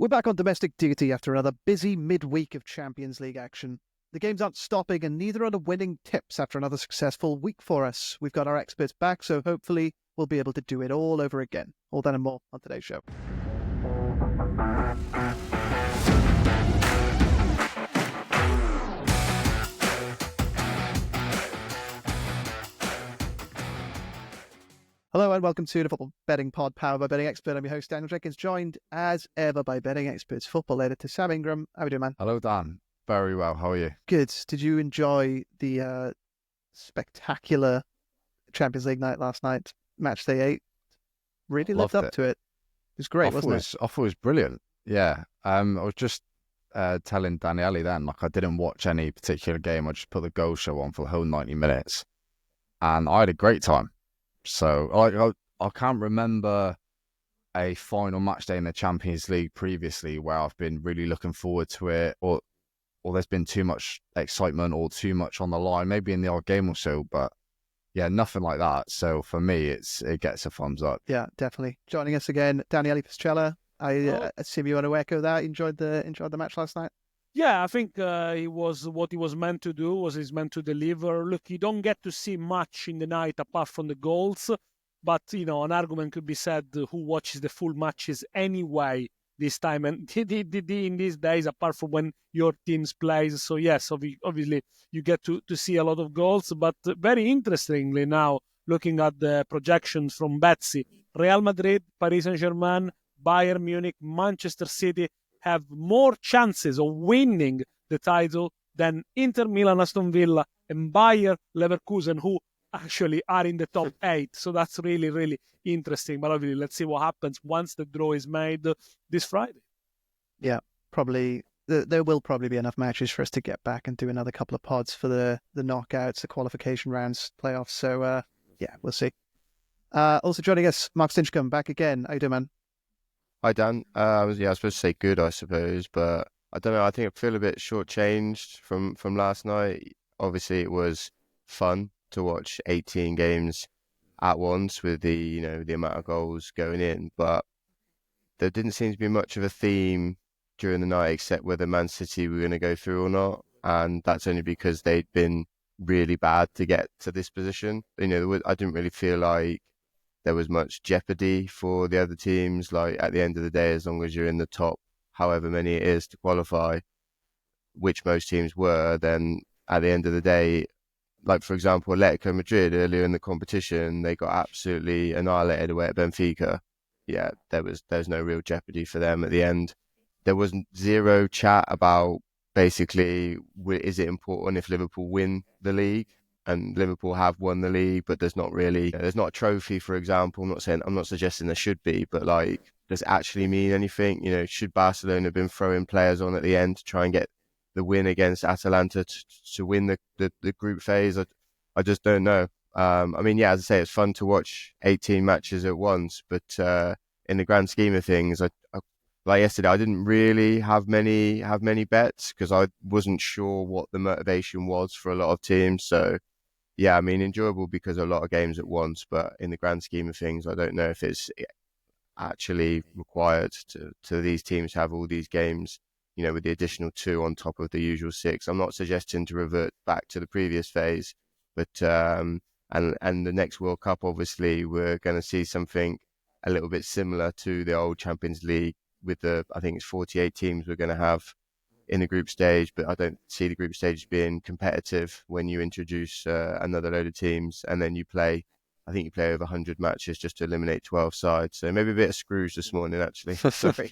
We're back on domestic duty after another busy midweek of Champions League action. The games aren't stopping and neither are the winning tips after another successful week for us. We've got our experts back, so hopefully we'll be able to do it all over again. All that and more on today's show. Hello and welcome to the Football Betting Pod powered by Betting Expert. I'm your host, Daniel Jenkins, joined as ever by Betting Expert's football editor, Sam Ingram. How are you doing, man? Hello, Dan. Very well. How are you? Good. Did you enjoy the spectacular Champions League night last night? Matchday 8. Really lived up to it. It was great, wasn't it? I thought it was brilliant. Yeah. I was just telling Daniele then, like, I didn't watch any particular game. I just put the goal show on for the whole 90 minutes. And I had a great time. So I can't remember a final match day in the Champions League previously where I've been really looking forward to it, or there's been too much excitement or too much on the line, maybe in the odd game or so, but yeah, nothing like that. So for me, it gets a thumbs up. Yeah, definitely. Joining us again, Daniele Pascella. I assume you want to echo that. Enjoyed the match last night. Yeah, I think it was what he was meant to do, he's meant to deliver. Look, you don't get to see much in the night apart from the goals, but, an argument could be said, who watches the full matches anyway this time? And in these days, apart from when your teams plays. So yes, obviously you get to see a lot of goals, but very interestingly now, looking at the projections from Betsy, Real Madrid, Paris Saint-Germain, Bayern Munich, Manchester City have more chances of winning the title than Inter, Milan, Aston Villa, and Bayer Leverkusen, who actually are in the top 8. So that's really, really interesting. But obviously, let's see what happens once the draw is made this Friday. Yeah, probably. There will probably be enough matches for us to get back and do another couple of pods for the knockouts, the qualification rounds, playoffs. So, yeah, we'll see. Also joining us, Mark Stinchcombe, back again. How you doing, man? Hi, Dan. I was supposed to say good, I suppose, but I don't know. I think I feel a bit shortchanged from last night. Obviously, it was fun to watch 18 games at once with the amount of goals going in, but there didn't seem to be much of a theme during the night except whether Man City were going to go through or not, and that's only because they'd been really bad to get to this position. I didn't really feel like there was much jeopardy for the other teams. Like, at the end of the day, as long as you're in the top, however many it is to qualify, which most teams were, then at the end of the day, like, for example, Atletico Madrid earlier in the competition, they got absolutely annihilated away at Benfica. Yeah, there's no real jeopardy for them at the end. There was zero chat about basically, is it important if Liverpool win the league? And Liverpool have won the league, but there's not a trophy, for example. I'm not suggesting there should be, but, like, does it actually mean anything? Should Barcelona have been throwing players on at the end to try and get the win against Atalanta to win the group phase? I just don't know. I mean, yeah, as I say, it's fun to watch 18 matches at once, but in the grand scheme of things, like yesterday, I didn't really have many bets because I wasn't sure what the motivation was for a lot of teams. So, yeah, I mean, enjoyable because a lot of games at once, but in the grand scheme of things, I don't know if it's actually required to these teams to have all these games, with the additional 2 on top of the usual 6. I'm not suggesting to revert back to the previous phase, but and the next World Cup, obviously, we're going to see something a little bit similar to the old Champions League with I think it's 48 teams we're going to have in the group stage, but I don't see the group stage being competitive when you introduce another load of teams and then you play over 100 matches just to eliminate 12 sides. So maybe a bit of Scrooge this morning, actually. Sorry.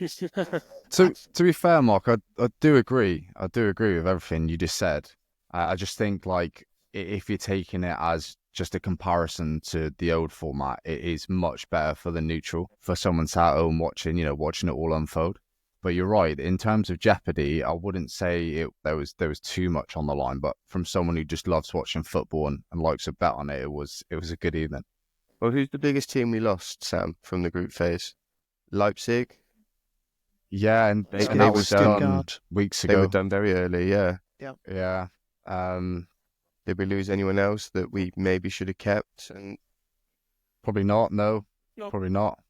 To be fair, Mark, I do agree. I do agree with everything you just said. I just think, like, if you're taking it as just a comparison to the old format, it is much better for the neutral, for someone sat at home watching it all unfold. But you're right, in terms of jeopardy, I wouldn't say there was too much on the line. But from someone who just loves watching football and likes to bet on it, it was a good evening. Well, who's the biggest team we lost, Sam, from the group phase? Leipzig? Yeah, and that was done weeks ago. They were done very early, yeah. Yeah. Did we lose anyone else that we maybe should have kept? And probably not. No, probably not.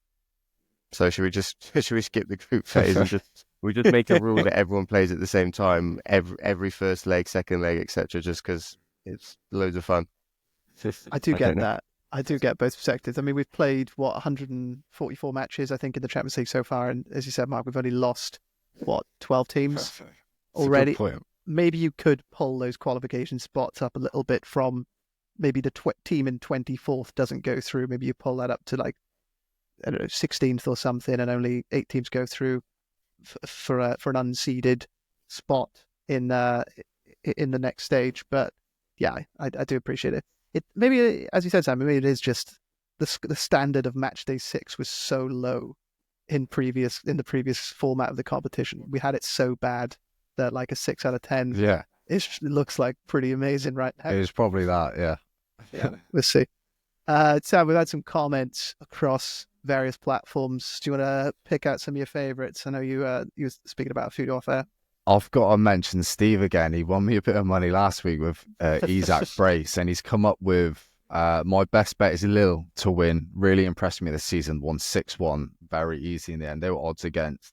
So should we skip the group phase and we just make a rule that everyone plays at the same time, every first leg, second leg, etc. Just because it's loads of fun. I do don't get know. that. I do get both perspectives. I mean, we've played 144 matches, I think, in the Champions League so far, and as you said, Mark, we've only lost 12 teams That's a already. good point. Maybe you could pull those qualification spots up a little bit from maybe the team in 24th doesn't go through. Maybe you pull that up to like, I don't know, 16th or something, and only 8 teams go through for an unseeded spot in the next stage. But yeah, I do appreciate it. It maybe, as you said, Sam, maybe it is just the standard of match day 6 was so low in the previous format of the competition. We had it so bad that like a 6 out of 10 Yeah, it looks like pretty amazing right now. it was probably that. Yeah. Yeah, we'll see. Sam, we've had some comments across various platforms. Do you want to pick out some of your favourites? I know you were speaking about food off air. I've got to mention Steve again. He won me a bit of money last week with Isaac Brace, and he's come up with my best bet is Lille to win. Really impressed me this season. Won 6-1, very easy in the end. They were odds against.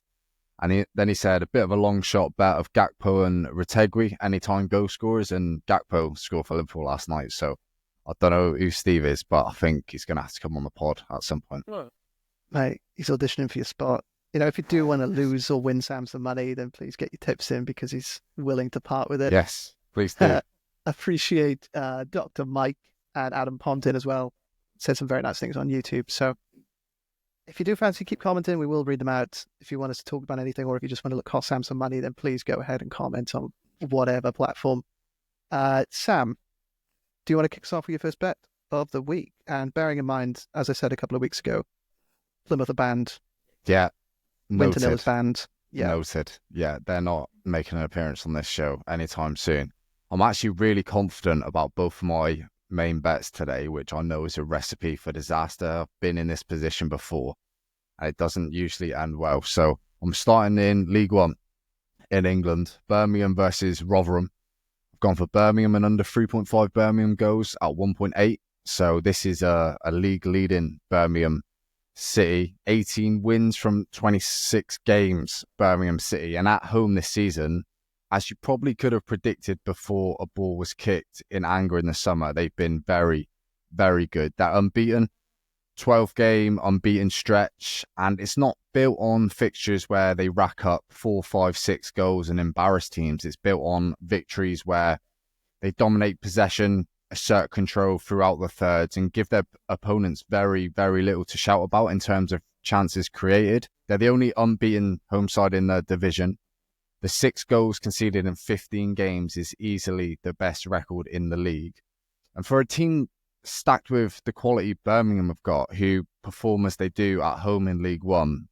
And then he said a bit of a long shot bet of Gakpo and Retegui, anytime goal scorers, and Gakpo scored for Liverpool last night. So I don't know who Steve is, but I think he's going to have to come on the pod at some point. Mate, he's auditioning for your spot. You know, if you do want to lose or win Sam some money, then please get your tips in because he's willing to part with it. Yes, please do. Appreciate Dr. Mike and Adam Pontin as well. Said some very nice things on YouTube. So if you do fancy, keep commenting. We will read them out. If you want us to talk about anything or if you just want to cost Sam some money, then please go ahead and comment on whatever platform. Sam, do you want to kick us off with your first bet of the week? And bearing in mind, as I said a couple of weeks ago, Plymouth are banned. Yeah. Winter Nil is banned. Yeah. Noted. Yeah, they're not making an appearance on this show anytime soon. I'm actually really confident about both my main bets today, which I know is a recipe for disaster. I've been in this position before, and it doesn't usually end well. So I'm starting in League One in England, Birmingham versus Rotherham. I've gone for Birmingham and under 3.5 Birmingham goals at 1.8. So this is a league leading Birmingham City, 18 wins from 26 games, Birmingham City. And at home this season, as you probably could have predicted before a ball was kicked in anger in the summer, they've been very, very good. That unbeaten 12-game unbeaten stretch, and it's not built on fixtures where they rack up 4, 5, 6 goals and embarrass teams. It's built on victories where they dominate possession, assert control throughout the thirds, and give their opponents very, very little to shout about in terms of chances created. They're the only unbeaten home side in the division. The 6 goals conceded in 15 games is easily the best record in the league. And for a team stacked with the quality Birmingham have got, who perform as they do at home in League One,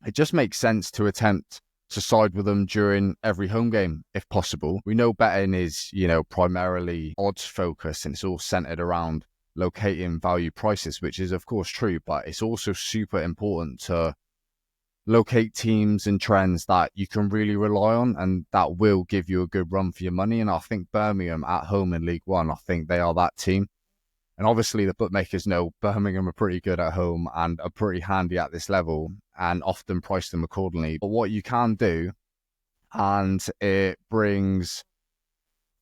it just makes sense to attempt to side with them during every home game, if possible. We know betting is, primarily odds focused, and it's all centered around locating value prices, which is of course true, but it's also super important to locate teams and trends that you can really rely on and that will give you a good run for your money. And I think Birmingham at home in League One, I think they are that team. And obviously the bookmakers know Birmingham are pretty good at home and are pretty handy at this level and often price them accordingly. But what you can do, and it brings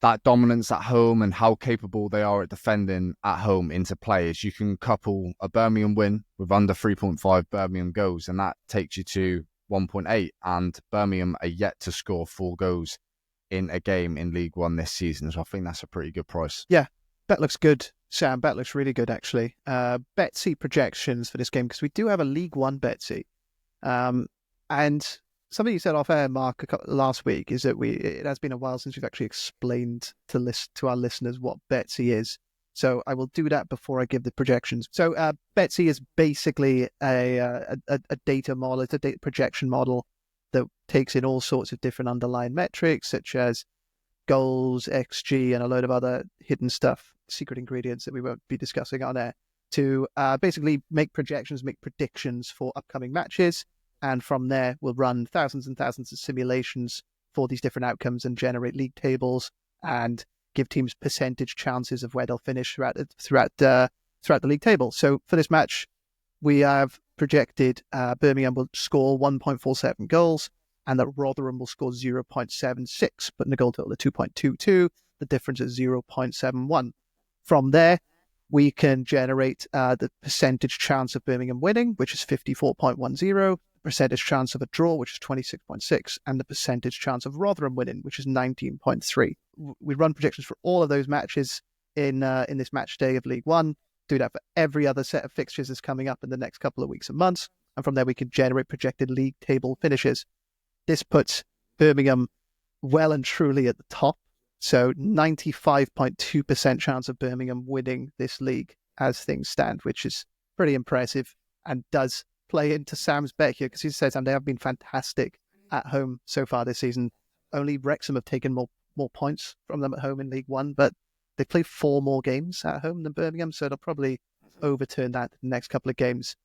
that dominance at home and how capable they are at defending at home into play, is you can couple a Birmingham win with under 3.5 Birmingham goals, and that takes you to 1.8. And Birmingham are yet to score 4 goals in a game in League One this season. So I think that's a pretty good price. Yeah, bet looks good, Sam. Bet looks really good, actually. Betsy projections for this game, because we do have a League One Betsy. And something you said off air, Mark, last week, is that it has been a while since we've actually explained to our listeners what Betsy is. So I will do that before I give the projections. So Betsy is basically a data model. It's a data projection model that takes in all sorts of different underlying metrics, such as goals, XG, and a load of other hidden stuff, secret ingredients that we won't be discussing on air, to basically make projections, make predictions for upcoming matches. And from there, we'll run thousands and thousands of simulations for these different outcomes and generate league tables and give teams percentage chances of where they'll finish throughout the league table. So for this match, We have projected Birmingham will score 1.47 goals and that Rotherham will score 0.76, putting the goal total at 2.22. The difference is 0.71. From there, we can generate the percentage chance of Birmingham winning, which is 54.10, percentage chance of a draw, which is 26.6, and the percentage chance of Rotherham winning, which is 19.3. We run projections for all of those matches in this match day of League One. Do that for every other set of fixtures that's coming up in the next couple of weeks and months. And from there, we can generate projected league table finishes. This puts Birmingham well and truly at the top. So 95.2% chance of Birmingham winning this league as things stand, which is pretty impressive and does play into Sam's bet here because he says they have been fantastic at home so far this season. Only Wrexham have taken more points from them at home in League One, but they played 4 more games at home than Birmingham, so they'll probably overturn that in the next couple of games.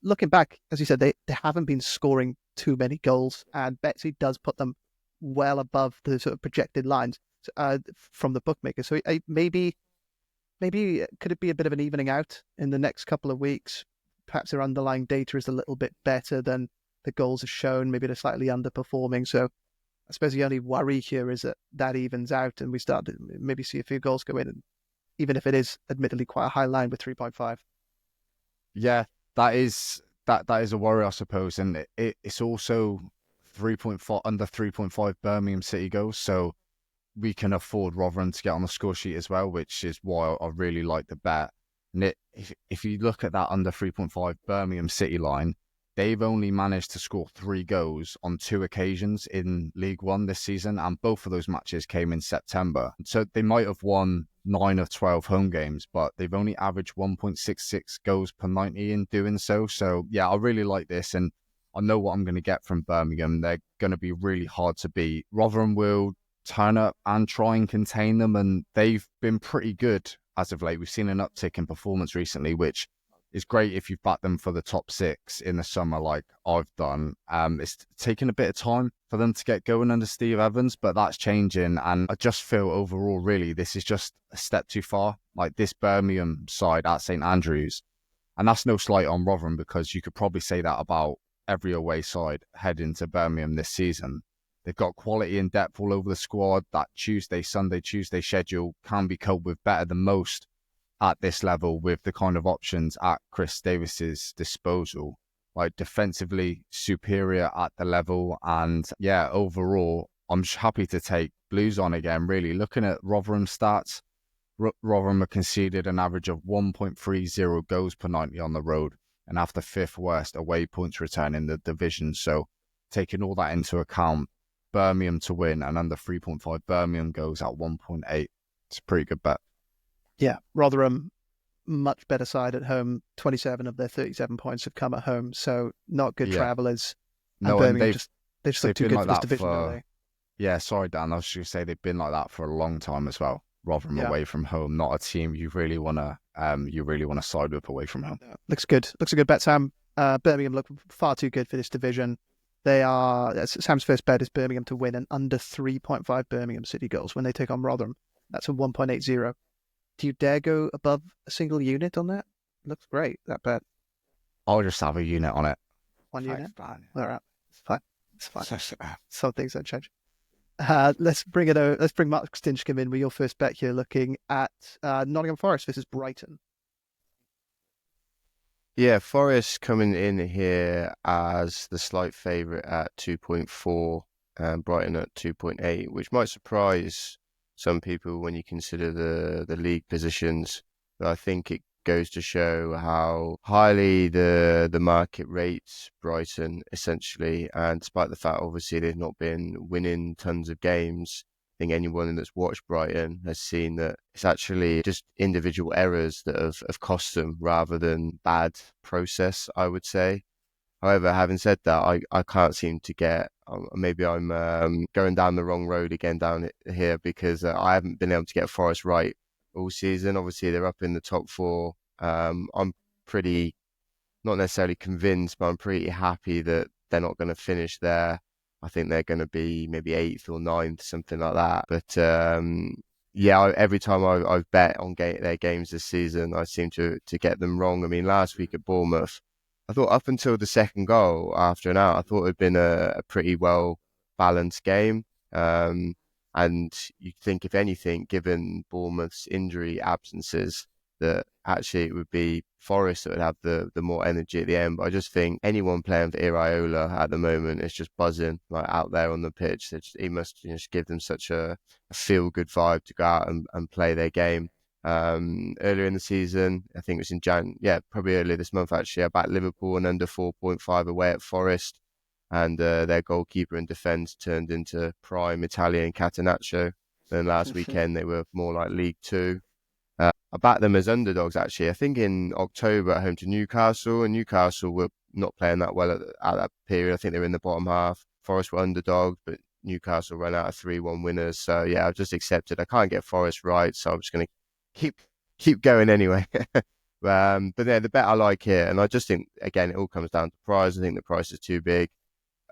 Looking back, as you said, they haven't been scoring too many goals, and Betsy does put them well above the sort of projected lines from the bookmaker. So maybe could it be a bit of an evening out in the next couple of weeks? Perhaps their underlying data is a little bit better than the goals have shown. Maybe they're slightly underperforming. So I suppose the only worry here is that evens out and we start to maybe see a few goals go in, and even if it is admittedly quite a high line with 3.5. Yeah, that is a worry, I suppose, and it's also 3.4 under 3.5 Birmingham City goals, so we can afford Rotherham to get on the score sheet as well, which is why I really like the bet. And if you look at that under 3.5 Birmingham City line, they've only managed to score 3 goals on 2 occasions in League One this season, and both of those matches came in September. So they might have won 9 of 12 home games, but they've only averaged 1.66 goals per 90 in doing so. So yeah, I really like this, and I know what I'm going to get from Birmingham. They're going to be really hard to beat. Rotherham will turn up and try and contain them, and they've been pretty good as of late. We've seen an uptick in performance recently, which is great if you've backed them for the top 6 in the summer like I've done. It's taken a bit of time for them to get going under Steve Evans, but that's changing, and I just feel overall really this is just a step too far. Like this Birmingham side at St Andrews, and that's no slight on Rotherham because you could probably say that about every away side heading to Birmingham this season. They've got quality and depth all over the squad. That Sunday, Tuesday schedule can be coped with better than most at this level with the kind of options at Chris Davis's disposal. Like defensively superior at the level, and yeah, overall, I'm happy to take Blues on again. Really looking at Rotherham stats, Rotherham have conceded an average of 1.30 goals per 90 on the road, and have the 5th worst away points return in the division. So taking all that into account, Birmingham to win and under 3.5 Birmingham goes at 1.8. It's a pretty good bet. Yeah, Rotherham, much better side at home. 27 of their 37 points have come at home, so not good travellers. No, and Birmingham and they just look too good like for this division, don't they? Yeah, sorry, Dan. I was just going to say they've been like that for a long time as well. Rotherham away from home, not a team you really want to side with away from home. Yeah, looks good. Looks a good bet, Sam. Birmingham look far too good for this division. They are. Sam's first bet is Birmingham to win and under 3.5 Birmingham City goals when they take on Rotherham. That's a 1.80. Do you dare go above a single unit on that? Looks great, that bet. I'll just have a unit on it. 1 unit? Fine. All right. It's fine. It's fine. Some things don't change. Let's bring it over. Let's bring Mark Stinchcombe in with your first bet here, looking at Nottingham Forest versus Brighton. Yeah, Forest coming in here as the slight favourite at 2.4 and Brighton at 2.8, which might surprise some people when you consider the league positions. But I think it goes to show how highly the market rates Brighton, essentially. And despite the fact, obviously, they've not been winning tons of games, I think anyone that's watched Brighton has seen that it's actually just individual errors that have cost them rather than bad process, I would say. However, having said that, I can't seem to get, maybe I'm going down the wrong road again down here because I haven't been able to get Forest right all season. Obviously, they're up in the top 4. I'm pretty, not necessarily convinced, but I'm pretty happy that they're not going to finish there. I think they're going to be maybe 8th or 9th, something like that. But yeah, every time I've bet on their games this season, I seem to get them wrong. I mean, last week at Bournemouth, I thought up until the second goal after an out, I thought it had been a pretty well balanced game. And you think, if anything, given Bournemouth's injury absences, that actually it would be Forest that would have the more energy at the end. But I just think anyone playing for Iraola at the moment is just buzzing, like out there on the pitch. He must just give them such a feel good vibe to go out and play their game. Earlier in the season, I think it was probably earlier this month actually, I backed Liverpool and under 4.5 away at Forest, and their goalkeeper and defence turned into prime Italian Catenaccio. Then last weekend they were more like League Two. I backed them as underdogs actually. I think in October at home to Newcastle, and Newcastle were not playing that well at that period. I think they were in the bottom half. Forest were underdogs, but Newcastle ran out of 3-1 winners. So yeah, I've just accepted. I can't get Forest right, so I'm just going to keep going anyway. But yeah, the bet I like here, and I just think again it all comes down to price. I think the price is too big.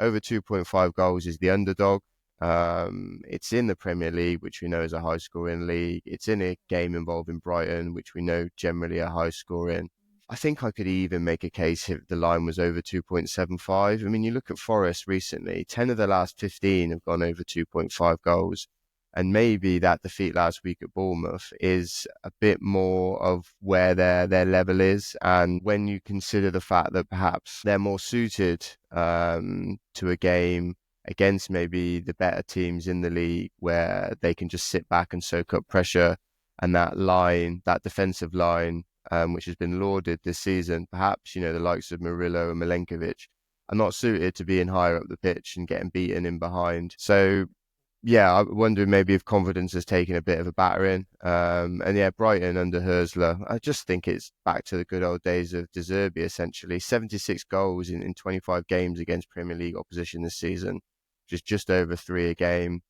Over 2.5 goals is the underdog. It's in the Premier League, which we know is a high scoring league. It's in a game involving Brighton, which we know generally a high scoring. I think I could even make a case if the line was over 2.75. I mean, you look at Forest recently, 10 of the last 15 have gone over 2.5 goals. And maybe that defeat last week at Bournemouth is a bit more of where their level is. And when you consider the fact that perhaps they're more suited to a game against maybe the better teams in the league where they can just sit back and soak up pressure, and that defensive line, which has been lauded this season, perhaps, the likes of Murillo and Milenkovic are not suited to being higher up the pitch and getting beaten in behind. So yeah, I wonder maybe if confidence has taken a bit of a battering. And yeah, Brighton under Hursley, I just think it's back to the good old days of De Zerbi, essentially. 76 goals in 25 games against Premier League opposition this season, which is just over 3 a game.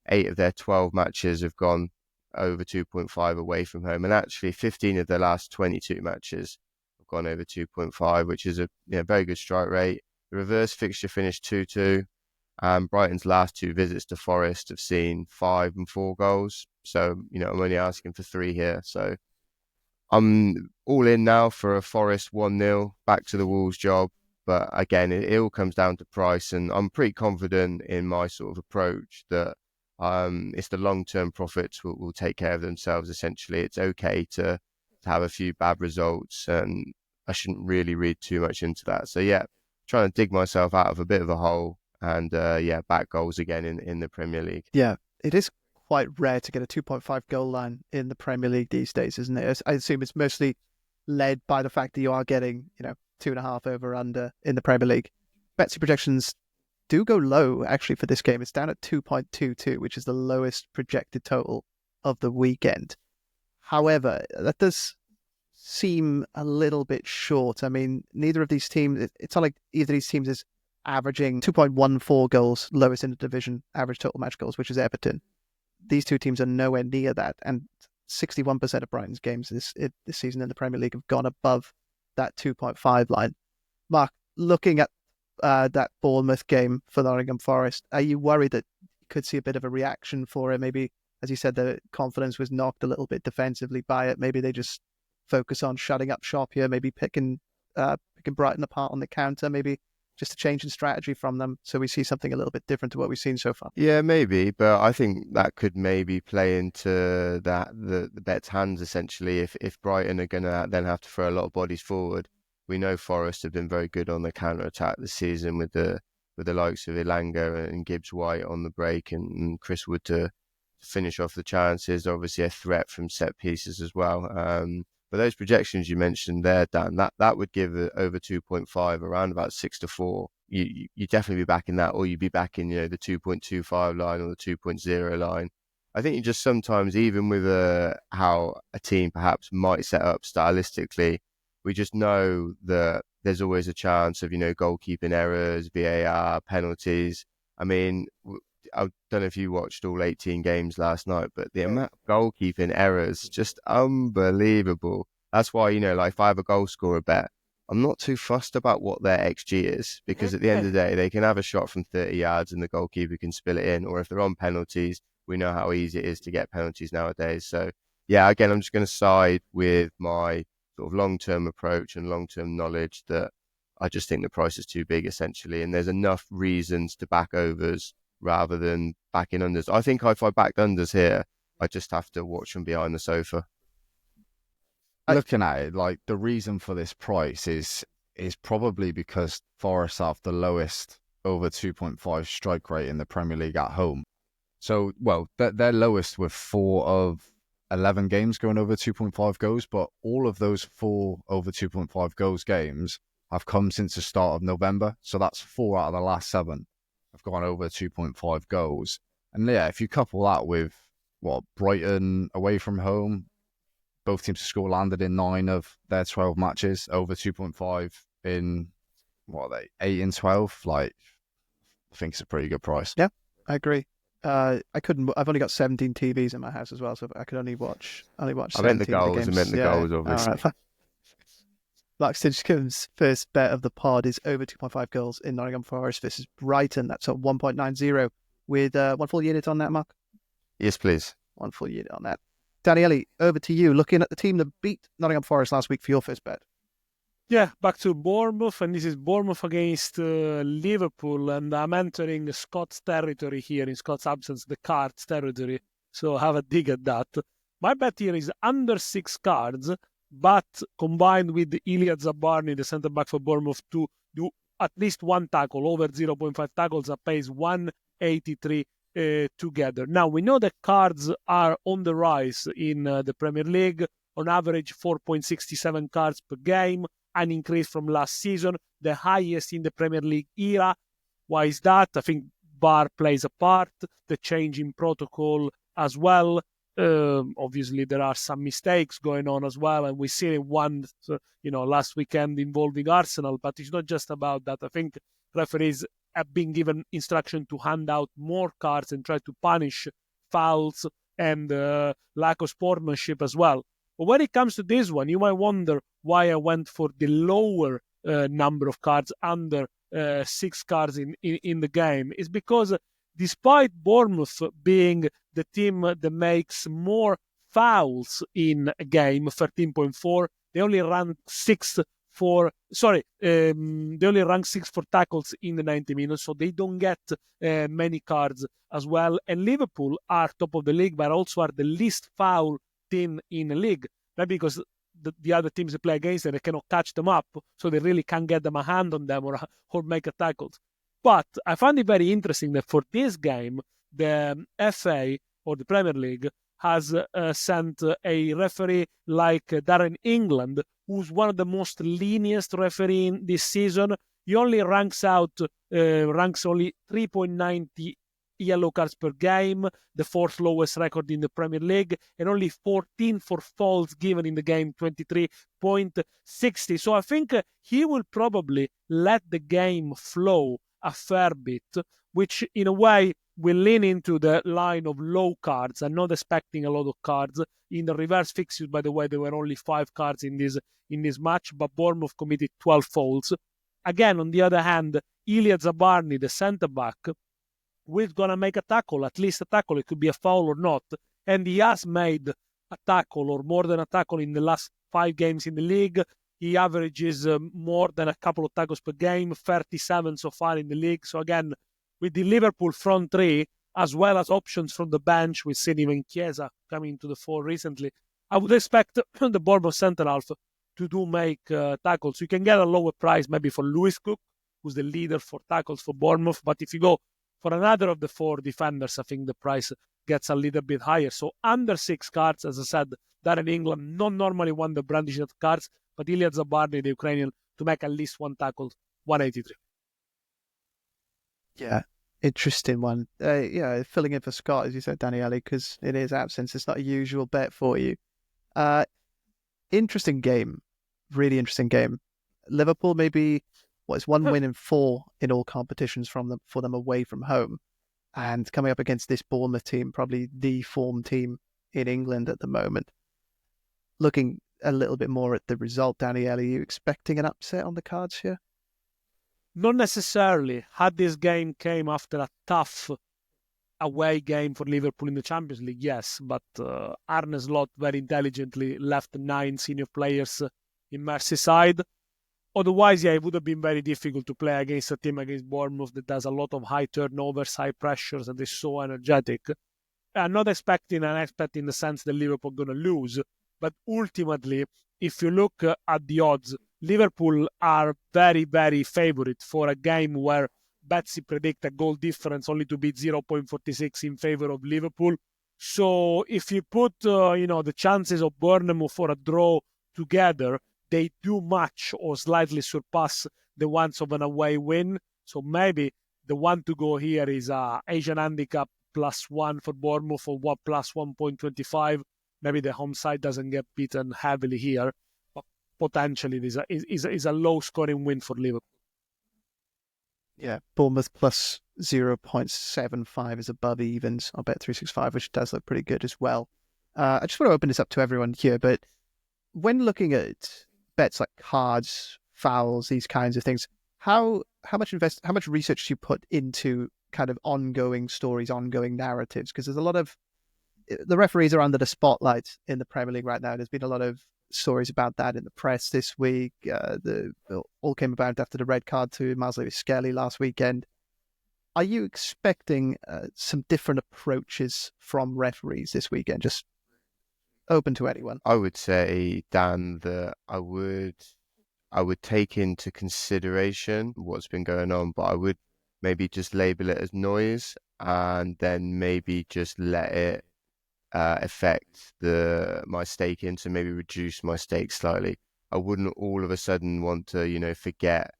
8 of their 12 matches have gone over 2.5 away from home. And actually 15 of their last 22 matches have gone over 2.5, which is a very good strike rate. The reverse fixture finished 2-2. Brighton's last 2 visits to Forest have seen 5 and 4 goals. So, I'm only asking for 3 here. So I'm all in now for a Forest 1-0, back to the Wolves job. But again, it all comes down to price. And I'm pretty confident in my sort of approach that it's the long-term profits will take care of themselves, essentially. It's okay to have a few bad results, and I shouldn't really read too much into that. So yeah, trying to dig myself out of a bit of a hole. And back goals again in the Premier League. Yeah, it is quite rare to get a 2.5 goal line in the Premier League these days, isn't it? I assume it's mostly led by the fact that you are getting, 2.5 over under in the Premier League. Betsy projections do go low, actually, for this game. It's down at 2.22, which is the lowest projected total of the weekend. However, that does seem a little bit short. I mean, neither of these teams, it's not like either of these teams is averaging 2.14 goals, lowest in the division, average total match goals, which is Everton. These two teams are nowhere near that. And 61% of Brighton's games this season in the Premier League have gone above that 2.5 line. Mark, looking at that Bournemouth game for Nottingham Forest, are you worried that you could see a bit of a reaction for it? Maybe, as you said, the confidence was knocked a little bit defensively by it. Maybe they just focus on shutting up shop here, maybe picking Brighton apart on the counter, maybe just a change in strategy from them, so we see something a little bit different to what we've seen so far. Yeah, maybe, but I think that could maybe play into the bet's hands, essentially. If Brighton are going to then have to throw a lot of bodies forward, we know Forest have been very good on the counter attack this season with the likes of Ilanga and Gibbs White on the break, and Chris Wood to finish off the chances. Obviously, a threat from set pieces as well. But those projections you mentioned there, Dan, that would give over 2.5 around about 6-4. You definitely be backing that, or you'd be backing the 2.25 line or the 2.0 line. I think you just sometimes, even with how a team perhaps might set up stylistically, we just know that there's always a chance of goalkeeping errors, VAR, penalties. I mean, I don't know if you watched all 18 games last night, but the amount of goalkeeping errors, just unbelievable. That's why, like if I have a goal scorer bet, I'm not too fussed about what their XG is, because at the end of the day, they can have a shot from 30 yards and the goalkeeper can spill it in. Or if they're on penalties, we know how easy it is to get penalties nowadays. So, yeah, again, I'm just going to side with my sort of long-term approach and long-term knowledge that I just think the price is too big, essentially. And there's enough reasons to back overs rather than backing unders. I think if I backed unders here, I just have to watch them behind the sofa. Looking at it, like the reason for this price is probably because Forest have the lowest over 2.5 strike rate in the Premier League at home. So, well, they're lowest with 4 of 11 games going over 2.5 goals, but all of those 4 over 2.5 goals games have come since the start of November. So that's 4 out of the last 7 have gone over 2.5 goals. And yeah, if you couple that with Brighton away from home, both teams to score landed in 9 of their 12 matches, over 2.5 in, 8 in 12? Like, I think it's a pretty good price. Yeah, I agree. I've only got 17 TVs in my house as well, so I could only watch 17 I meant the goals, games. I meant the goals, obviously. All right. Mark Stinchcombe's first bet of the pod is over 2.5 goals in Nottingham Forest versus Brighton. That's at 1.90 with 1 full unit on that, Mark? Yes, please. 1 full unit on that. Daniele, over to you. Looking at the team that beat Nottingham Forest last week for your first bet. Yeah, back to Bournemouth, and this is Bournemouth against Liverpool, and I'm entering Scott's territory here, in Scott's absence, the cards territory, so have a dig at that. My bet here is under 6 cards, but combined with Iliad Zabarny, the centre-back for Bournemouth, to do at least 1 tackle, over 0.5 tackles, that pays 183 together. Now, we know that cards are on the rise in the Premier League, on average 4.67 cards per game, an increase from last season, the highest in the Premier League era. Why is that? I think VAR plays a part, the change in protocol as well. Obviously, there are some mistakes going on as well, and we see it last weekend involving Arsenal, but it's not just about that. I think referees have been given instruction to hand out more cards and try to punish fouls and lack of sportsmanship as well. But when it comes to this one, you might wonder why I went for the lower number of cards, under 6 cards in the game. It's because despite Bournemouth being the team that makes more fouls in a game, 13.4, they only rank 6 for tackles in the 90 minutes, so they don't get many cards as well. And Liverpool are top of the league, but also are the least foul team in the league. Maybe because the other teams they play against them, they cannot catch them up, so they really can't get them a hand on them or make a tackle. But I find it very interesting that for this game, the FA or the Premier League has sent a referee like Darren England, who's one of the most lenient referees this season. He only ranks only 3.90 yellow cards per game, the 4th lowest record in the Premier League, and only 14 for fouls given in the game, 23.60. So I think he will probably let the game flow a fair bit, which in a way will lean into the line of low cards. I'm not expecting a lot of cards. In the reverse fixtures, by the way, there were only 5 cards in this match, but Bournemouth committed 12 fouls. Again, on the other hand, Iliad Zabarny, the centre-back, we're going to make a tackle, at least a tackle. It could be a foul or not. And he has made a tackle or more than a tackle in the last 5 games in the league. He averages more than a couple of tackles per game, 37 so far in the league. So again, with the Liverpool front 3, as well as options from the bench, we've seen even Chiesa coming to the fore recently, I would expect the Bournemouth centre-half to do make tackles. You can get a lower price maybe for Lewis Cook, who's the leader for tackles for Bournemouth. But if you go for another of the 4 defenders, I think the price gets a little bit higher. So under 6 cards, as I said, that in England, not normally one the brandished cards, but Iliad Zabarny, the Ukrainian, to make at least 1 tackle, 183. Yeah, interesting one. Filling in for Scott, as you said, Daniele, because in his absence, it's not a usual bet for you. Interesting game. Really interesting game. Liverpool maybe, it's 1 win in 4 in all competitions for them away from home. And coming up against this Bournemouth team, probably the form team in England at the moment. Looking a little bit more at the result, Daniele. Are you expecting an upset on the cards here? Not necessarily. Had this game came after a tough away game for Liverpool in the Champions League, yes, but Arne Slot very intelligently left 9 senior players in Merseyside. Otherwise, yeah, it would have been very difficult to play against a team against Bournemouth that does a lot of high turnovers, high pressures, and is so energetic. I'm not expecting in the sense that Liverpool are going to lose, but ultimately, if you look at the odds, Liverpool are very, very favourite for a game where Betsy predict a goal difference only to be 0.46 in favour of Liverpool. So if you put, the chances of Bournemouth for a draw together, they do match or slightly surpass the ones of an away win. So maybe the one to go here is Asian handicap +1 for Bournemouth or what plus 1.25. Maybe the home side doesn't get beaten heavily here, but potentially it is a low scoring win for Liverpool. Yeah, Bournemouth plus 0.75 is above evens on Bet365, which does look pretty good as well. I just want to open this up to everyone here, but when looking at bets like cards, fouls, these kinds of things, how much research do you put into kind of ongoing stories, ongoing narratives? Because there's a lot of the referees are under the spotlight in the Premier League right now. There's been a lot of stories about that in the press this week. All came about after the red card to Miles Lewis-Skelly last weekend. Are you expecting some different approaches from referees this weekend? Just open to anyone. I would say, Dan, that I would take into consideration what's been going on, but I would maybe just label it as noise and then maybe just let it affect my staking, so maybe reduce my stake slightly. I wouldn't all of a sudden want to, forget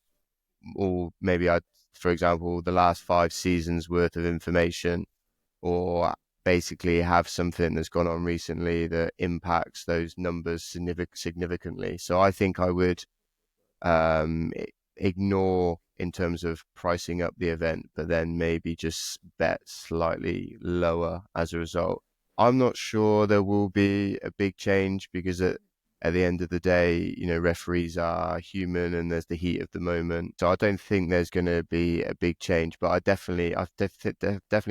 all, maybe for example, the last 5 seasons worth of information, or basically have something that's gone on recently that impacts those numbers significantly. So I think I would ignore in terms of pricing up the event, but then maybe just bet slightly lower as a result. I'm not sure there will be a big change because at the end of the day, referees are human and there's the heat of the moment. So I don't think there's going to be a big change, but I definitely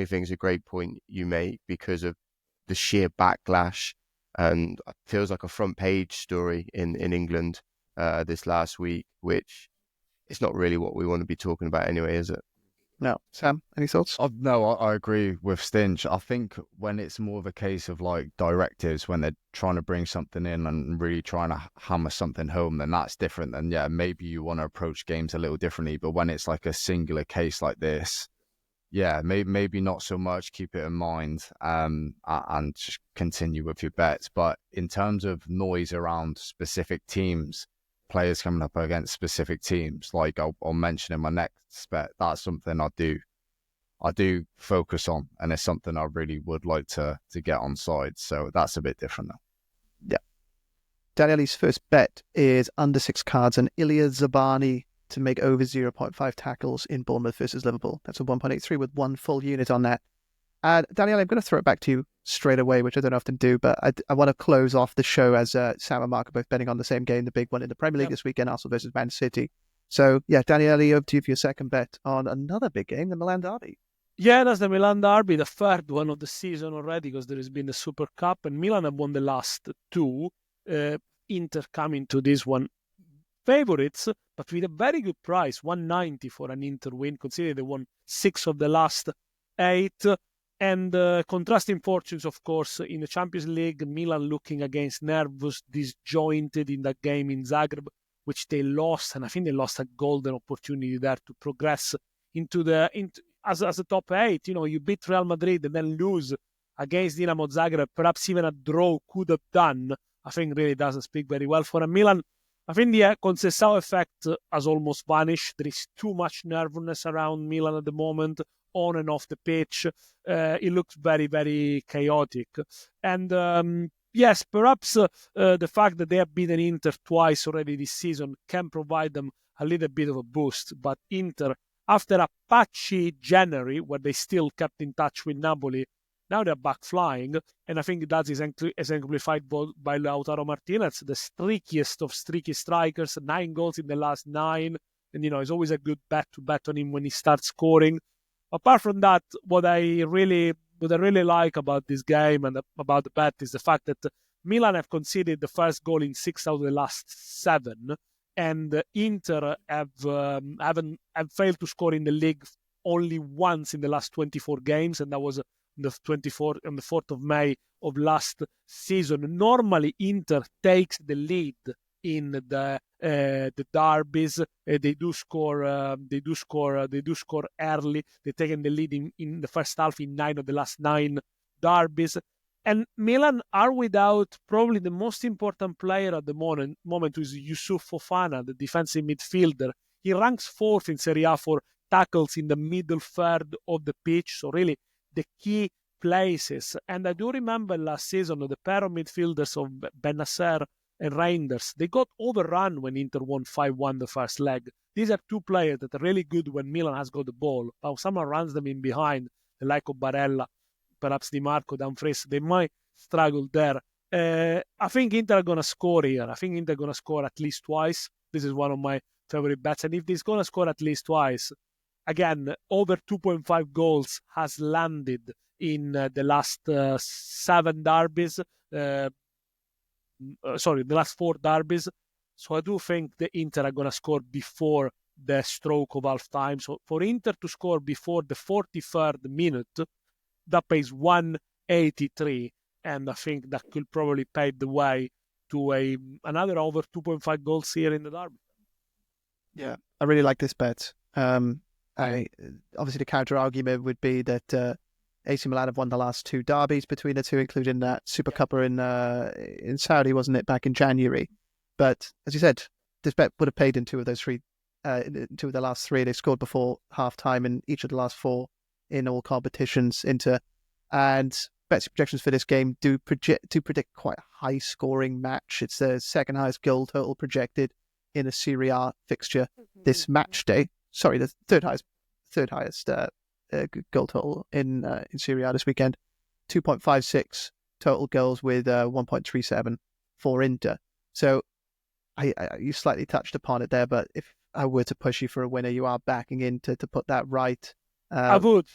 think it's a great point you make because of the sheer backlash, and it feels like a front page story in England this last week, which it's not really what we want to be talking about anyway, is it? No. Sam, any thoughts? No, I agree with Stinch. I think when it's more of a case of like directives, when they're trying to bring something in and really trying to hammer something home, then that's different. And yeah, maybe you want to approach games a little differently. But when it's like a singular case like this, yeah, maybe not so much. Keep it in mind and just continue with your bets. But in terms of noise around specific teams, players coming up against specific teams, like I'll mention in my next bet, that's something I do focus on, and it's something I really would like to get on side. So that's a bit different now. Yeah. Daniele's first bet is under 6 cards and Ilya Zabani to make over 0.5 tackles in Bournemouth versus Liverpool. That's a 1.83 with 1 full unit on that. And Daniele, I'm going to throw it back to you straight away, which I don't often do, but I want to close off the show as Sam and Mark are both betting on the same game, the big one in the Premier League this weekend, Arsenal versus Man City. So, yeah, Daniele, over to you for your second bet on another big game, the Milan derby. Yeah, that's the Milan derby, the third one of the season already, because there has been the Super Cup, and Milan have won the last 2. Inter coming to this one favorites, but with a very good price, 190 for an Inter win, considering they won 6 of the last 8. And contrasting fortunes, of course, in the Champions League, Milan looking against nervous, disjointed in that game in Zagreb, which they lost, and I think they lost a golden opportunity there to progress as a top 8. You beat Real Madrid and then lose against Dinamo Zagreb. Perhaps even a draw could have done. I think really doesn't speak very well for a Milan. I think the Conceição effect has almost vanished. There is too much nervousness around Milan at the moment, on and off the pitch. It looks very, very chaotic. And yes, perhaps the fact that they have beaten Inter twice already this season can provide them a little bit of a boost. But Inter, after a patchy January, where they still kept in touch with Napoli, Now they're back flying, and I think that is exemplified by Lautaro Martinez, the streakiest of streaky strikers, 9 goals in the last 9, and it's always a good bet to bet on him when he starts scoring. Apart from that, what I really like about this game and about the bet is the fact that Milan have conceded the first goal in 6 out of the last 7, and Inter have failed to score in the league only once in the last 24 games, and that was on the 4th of May of last season. Normally, Inter takes the lead in the derbies. They do score early. They've taken the lead in the first half in 9 of the last 9 derbies. And Milan are without probably the most important player at the moment, who is Yusuf Fofana, the defensive midfielder. He ranks 4th in Serie A for tackles in the middle third of the pitch, so really the key places. And I do remember last season the pair of midfielders of Bennacer and Reinders, they got overrun when Inter won 5-1 the first leg. These are 2 players that are really good when Milan has got the ball. But someone runs them in behind, the like of Barella, perhaps Di Marco, Dumfries, they might struggle there. I think Inter are going to score here. I think Inter are going to score at least twice. This is one of my favorite bets. And if they're going to score at least twice, again, over 2.5 goals has landed in the last 7 derbies. The last 4 derbies. So I do think the Inter are going to score before the stroke of half time. So for Inter to score before the 43rd minute, that pays 183, and I think that could probably pave the way to another over 2.5 goals here in the derby. Yeah, I really like this bet. Obviously the counter argument would be that AC Milan have won the last 2 derbies between the two, including that Super Cupper in Saudi, wasn't it, back in January? But as you said, this bet would have paid in 2 of those 3, in 2 of the last 3. They scored before half time in each of the last 4 in all competitions. And bets projections for this game do predict quite a high scoring match. It's the second highest goal total projected in a Serie A fixture this match day. Sorry, the third highest goal total in Serie A this weekend. 2.56 total goals with 1.37 for Inter. So you slightly touched upon it there, but if I were to push you for a winner, you are backing in to put that right. I would.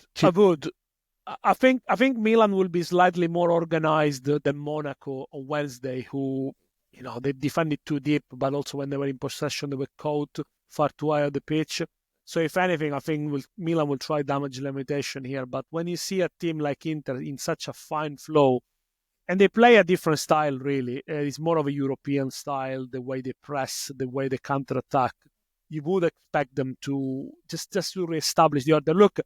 I think Milan will be slightly more organized than Monaco on Wednesday, who, they defended too deep, but also when they were in possession, they were caught far too high on the pitch. So if anything, I think Milan will try damage limitation here. But when you see a team like Inter in such a fine flow, and they play a different style, really, it's more of a European style, the way they press, the way they counter-attack, you would expect them to just to reestablish the order. Look,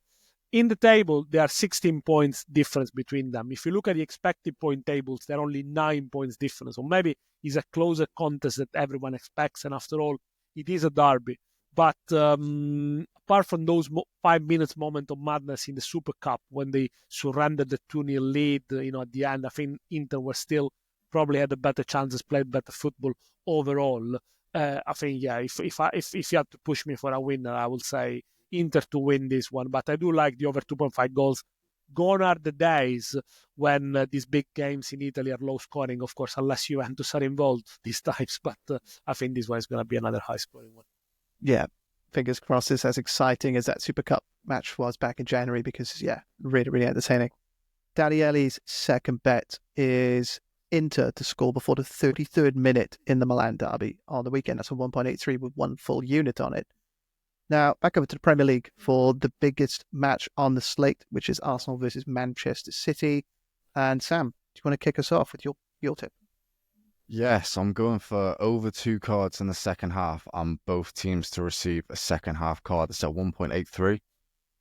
in the table, there are 16 points difference between them. If you look at the expected point tables, there are only 9 points difference. Or maybe it's a closer contest that everyone expects. And after all, it is a derby. But apart from those 5 minutes moment of madness in the Super Cup, when they surrendered the 2-0 lead, at the end, I think Inter were still probably had the better chances, played better football overall. I think, if you had to push me for a winner, I will say Inter to win this one. But I do like the over 2.5 goals. Gone are the days when these big games in Italy are low scoring, of course, unless Juventus are involved these times. But I think this one is going to be another high scoring one. Yeah, fingers crossed it's as exciting as that Super Cup match was back in January, because, really, really entertaining. Daniele's second bet is Inter to score before the 33rd minute in the Milan derby on the weekend. That's a 1.83 with 1 full unit on it. Now, back over to the Premier League for the biggest match on the slate, which is Arsenal versus Manchester City. And Sam, do you want to kick us off with your tip? Yes, I'm going for over 2 cards in the second half and both teams to receive a second half card. It's at 1.83.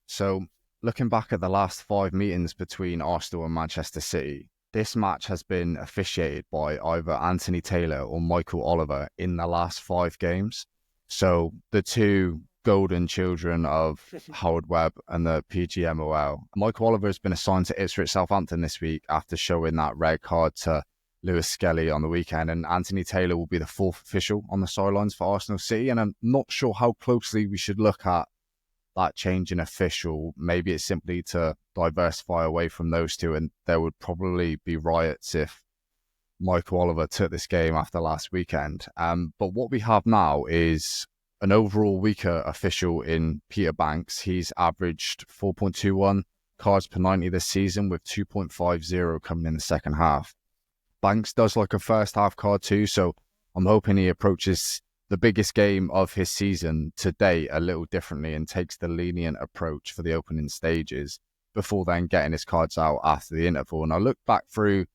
So looking back at the last 5 meetings between Arsenal and Manchester City, this match has been officiated by either Anthony Taylor or Michael Oliver in the last 5 games. So the 2 golden children of Howard Webb and the PGMOL. Michael Oliver has been assigned to Ipswich Southampton this week after showing that red card to Lewis Skelly on the weekend, and Anthony Taylor will be the 4th official on the sidelines for Arsenal City. And I'm not sure how closely we should look at that change in official. Maybe it's simply to diversify away from those two, and there would probably be riots if Michael Oliver took this game after last weekend. But what we have now is an overall weaker official in Peter Banks. He's averaged 4.21 cards per 90 this season, with 2.50 coming in the second half. Banks does like a first half card too, so I'm hoping he approaches the biggest game of his season to date a little differently and takes the lenient approach for the opening stages before then getting his cards out after the interval. And I looked back through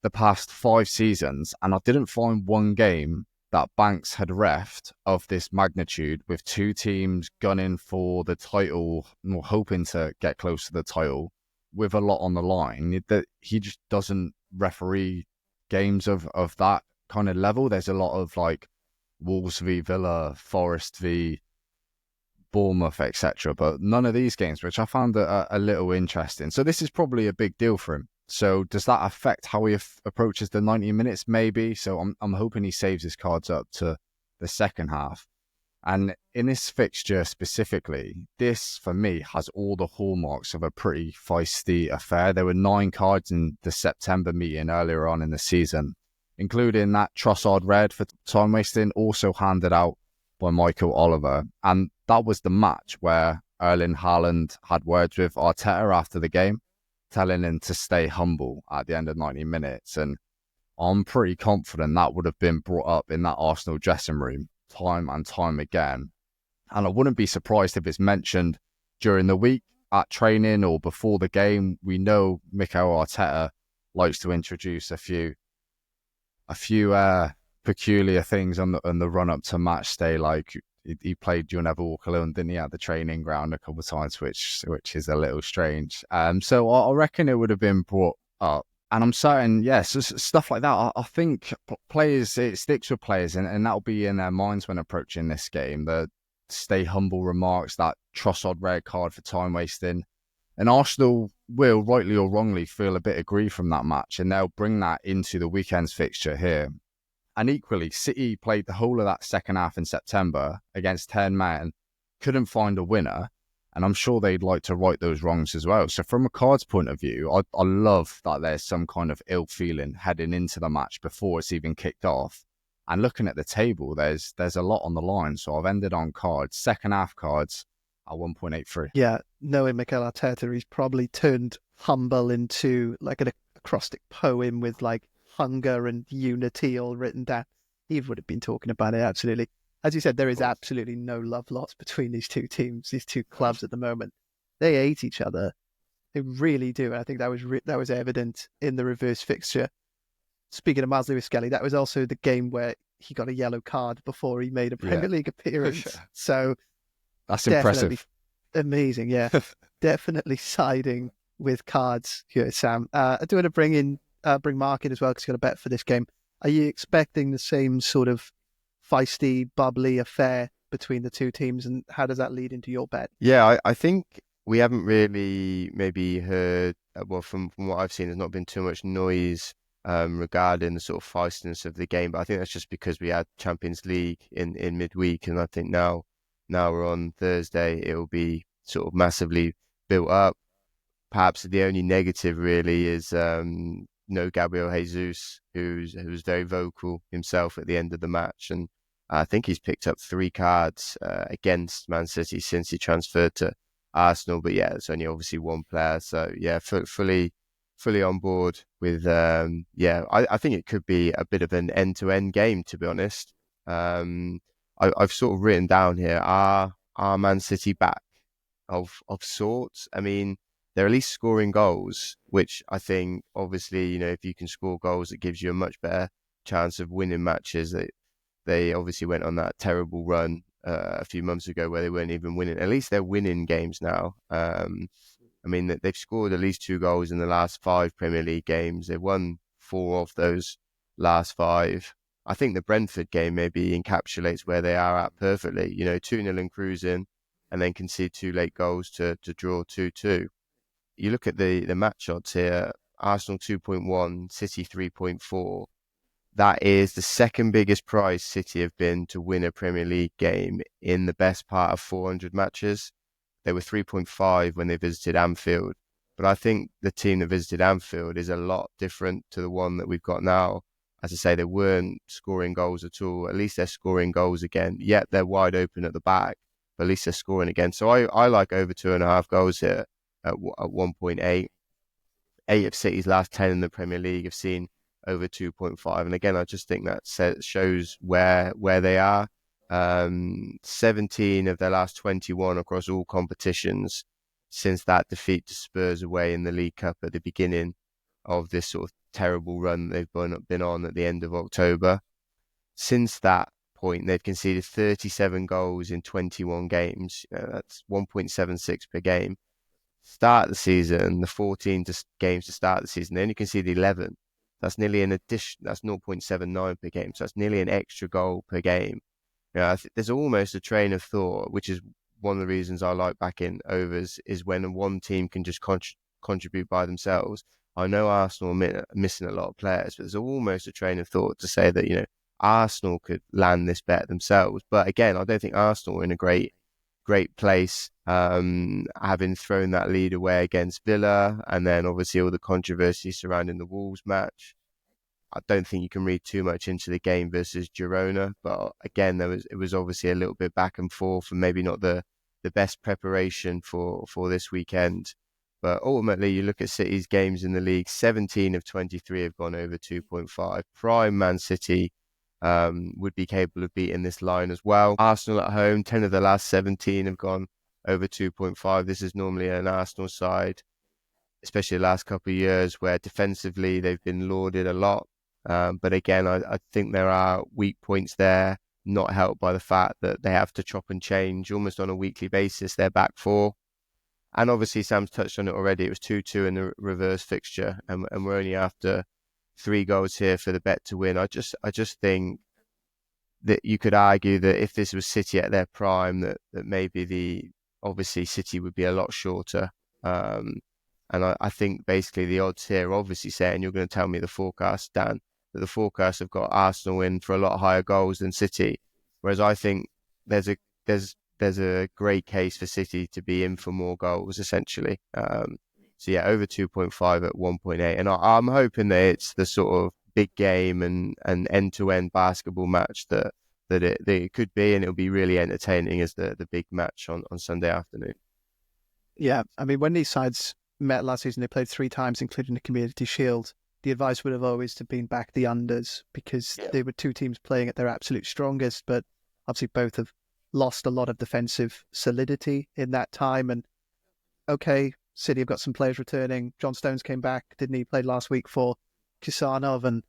the past 5 seasons and I didn't find one game that Banks had refed of this magnitude, with 2 teams gunning for the title or hoping to get close to the title with a lot on the line. That he just doesn't referee games of that kind of level. There's a lot of like Wolves v Villa, Forest v Bournemouth, etc. But none of these games, which I found a little interesting. So this is probably a big deal for him. So does that affect how he approaches the 90 minutes? Maybe. So I'm hoping he saves his cards up to the second half. And in this fixture specifically, this for me has all the hallmarks of a pretty feisty affair. There were 9 cards in the September meeting earlier on in the season, including that Trossard red for time wasting, also handed out by Michael Oliver. And that was the match where Erling Haaland had words with Arteta after the game, telling him to stay humble at the end of 90 minutes. And I'm pretty confident that would have been brought up in that Arsenal dressing room time and time again. And I wouldn't be surprised if it's mentioned during the week at training or before the game. We know Mikel Arteta likes to introduce a few peculiar things on the run up to match day. Like he played You'll Never Walk Alone, didn't he, at the training ground a couple of times, which is a little strange. So I reckon it would have been brought up. And I'm certain, yes, stuff like that. I think players, it sticks with players, and that'll be in their minds when approaching this game. The stay humble remarks, that Trossard red card for time wasting. And Arsenal will, rightly or wrongly, feel a bit aggrieved from that match, and they'll bring that into the weekend's fixture here. And equally, City played the whole of that second half in September against 10 men, couldn't find a winner, and I'm sure they'd like to right those wrongs as well. So from a cards point of view, I love that there's some kind of ill feeling heading into the match before it's even kicked off. And looking at the table, there's a lot on the line. So I've ended on cards, second half cards at 1.83. Yeah, knowing Mikel Arteta, he's probably turned humble into like an acrostic poem with like hunger and unity all written down. He would have been talking about it, absolutely. As you said, there is absolutely no love lost between these two teams, these two clubs at the moment. They hate each other. They really do. And I think that was evident in the reverse fixture. Speaking of Miles Lewis-Skelly, that was also the game where he got a yellow card before he made a Premier League appearance. So that's impressive. Amazing, yeah. Definitely siding with cards here, Sam. I do want to bring Mark in as well, because he's got a bet for this game. Are you expecting the same sort of feisty, bubbly affair between the two teams, and how does that lead into your bet? Yeah, I think we haven't really maybe heard, well, from what I've seen, there's not been too much noise regarding the sort of feistiness of the game, but I think that's just because we had Champions League in midweek, and I think now we're on Thursday, it will be sort of massively built up. Perhaps the only negative really is Gabriel Jesus, who's very vocal himself at the end of the match, and I think he's picked up 3 cards against Man City since he transferred to Arsenal. But yeah, it's only obviously one player, so yeah, fully on board with. I think it could be a bit of an end-to-end game, to be honest. I've sort of written down here, are Man City back of sorts? I mean, they're at least scoring goals, which I think, obviously, if you can score goals, it gives you a much better chance of winning matches. They obviously went on that terrible run a few months ago where they weren't even winning. At least they're winning games now. I mean, they've scored at least 2 goals in the last 5 Premier League games. They've won 4 of those last 5. I think the Brentford game maybe encapsulates where they are at perfectly. 2-0 and cruising, and then concede 2 late goals to draw 2-2. You look at the match odds here, Arsenal 2.1, City 3.4. That is the second biggest prize City have been to win a Premier League game in the best part of 400 matches. They were 3.5 when they visited Anfield. But I think the team that visited Anfield is a lot different to the one that we've got now. As I say, they weren't scoring goals at all. At least they're scoring goals again. Yet they're wide open at the back, but at least they're scoring again. So I like over 2.5 goals here at 1.8. 8 of City's last 10 in the Premier League have seen over 2.5. And again, I just think that shows where they are. 17 of their last 21 across all competitions since that defeat to Spurs away in the League Cup at the beginning of this sort of terrible run they've been on at the end of October. Since that point, they've conceded 37 goals in 21 games. That's 1.76 per game. Start the season, the 14 games to start the season, they only conceded 11. That's nearly an addition. That's 0.79 per game. So that's nearly an extra goal per game. There's almost a train of thought, which is one of the reasons I like backing overs, is when one team can just contribute by themselves. I know Arsenal are missing a lot of players, but there's almost a train of thought to say that, Arsenal could land this bet themselves. But again, I don't think Arsenal are in a great place, having thrown that lead away against Villa, and then obviously all the controversy surrounding the Wolves match. I don't think you can read too much into the game versus Girona, but again, it was obviously a little bit back and forth, and maybe not the best preparation for this weekend. But ultimately, you look at City's games in the league, 17 of 23 have gone over 2.5. Prime Man City would be capable of beating this line as well. Arsenal at home, 10 of the last 17 have gone over 2.5. This is normally an Arsenal side, especially the last couple of years, where defensively they've been lauded a lot. But again, I think there are weak points there, not helped by the fact that they have to chop and change almost on a weekly basis their back four. And obviously, Sam's touched on it already. It was 2-2 in the reverse fixture, and we're only after 3 goals here for the bet to win. I just think that you could argue that if this was City at their prime, that maybe obviously City would be a lot shorter. And I think basically the odds here, obviously saying, you're going to tell me the forecast, Dan, that the forecast have got Arsenal in for a lot higher goals than City. Whereas I think there's a great case for City to be in for more goals, essentially. So yeah, over 2.5 at 1.8. And I'm hoping that it's the sort of big game and end-to-end basketball match that it could be, and it'll be really entertaining as the big match on Sunday afternoon. Yeah, I mean, when these sides met last season, they played 3 times, including the Community Shield. The advice would have always been back the unders, because they were 2 teams playing at their absolute strongest, but obviously both have lost a lot of defensive solidity in that time. And okay, City have got some players returning. John Stones came back, didn't he? Played last week for Chisanov, and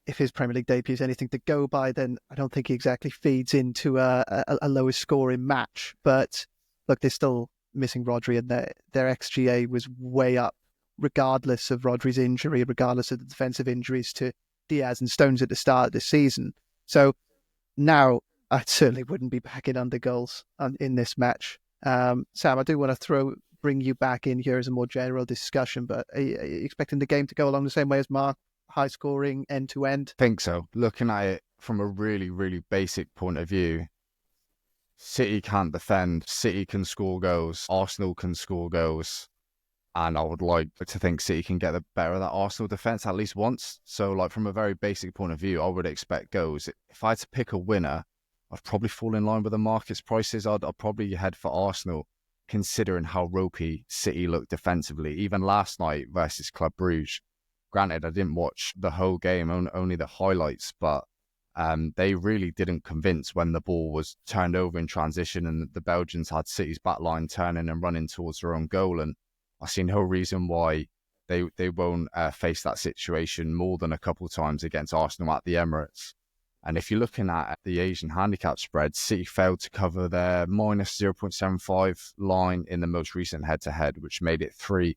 if his Premier League debut is anything to go by, then I don't think he exactly feeds into a lowest scoring match. But look, they're still missing Rodri, and their XGA was way up, regardless of Rodri's injury, regardless of the defensive injuries to Diaz and Stones at the start of the season. So now I certainly wouldn't be backing under goals in this match. Sam, I do want to bring you back in here as a more general discussion, but are you expecting the game to go along the same way as Mark? High scoring, end to end? I think so. Looking at it from a really, really basic point of view, City can't defend. City can score goals. Arsenal can score goals. And I would like to think City can get the better of that Arsenal defence at least once. So, like, from a very basic point of view, I would expect goals. If I had to pick a winner, I'd probably fall in line with the market's prices. I'd probably head for Arsenal, considering how ropey City looked defensively. Even last night versus Club Brugge. Granted, I didn't watch the whole game, only the highlights, but they really didn't convince when the ball was turned over in transition and the Belgians had City's backline turning and running towards their own goal. And I see no reason why they won't face that situation more than a couple of times against Arsenal at the Emirates. And if you're looking at the Asian handicap spread, City failed to cover their minus 0.75 line in the most recent head-to-head, which made it 3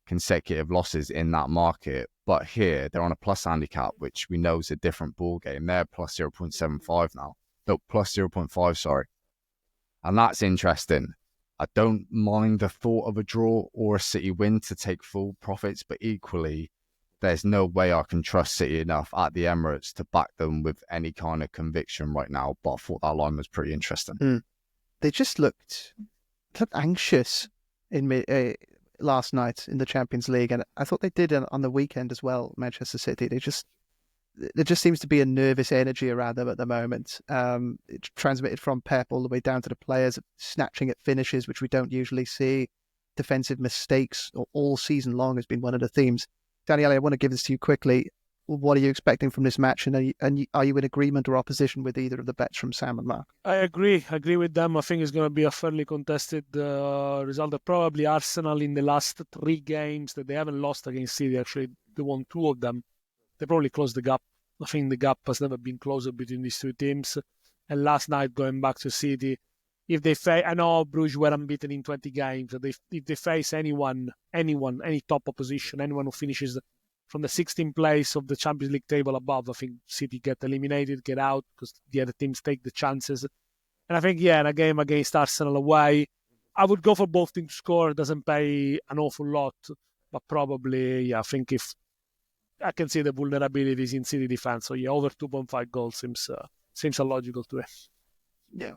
consecutive losses in that market. But here, they're on a plus handicap, which we know is a different ball game. They're plus 0.75 now. No, plus 0.5, sorry. And that's interesting. I don't mind the thought of a draw or a City win to take full profits, but equally, there's no way I can trust City enough at the Emirates to back them with any kind of conviction right now. But I thought that line was pretty interesting. They just looked looked anxious last night in the Champions League, and I thought they did on the weekend as well. Manchester City, there just seems to be a nervous energy around them at the moment. It's transmitted from Pep all the way down to the players, snatching at finishes, which we don't usually see. Defensive mistakes all season long has been one of the themes. Daniele, I want to give this to you quickly. What are you expecting from this match? And are you in agreement or opposition with either of the bets from Sam and Mark? I agree with them. I think it's going to be a fairly contested result. Probably Arsenal in the last 3 games that they haven't lost against City. Actually, they won 2 of them. They probably closed the gap. I think the gap has never been closer between these 2 teams. And last night, going back to City, if they face, I know Bruges were unbeaten in 20 games. If they face anyone, any top opposition, anyone who finishes from the 16th place of the Champions League table above, I think City get eliminated, get out, because the other teams take the chances. And I think, in a game against Arsenal away, I would go for both teams to score. It doesn't pay an awful lot, but probably, I think if I can see the vulnerabilities in City defense, so over 2.5 goals seems illogical to me. Yeah.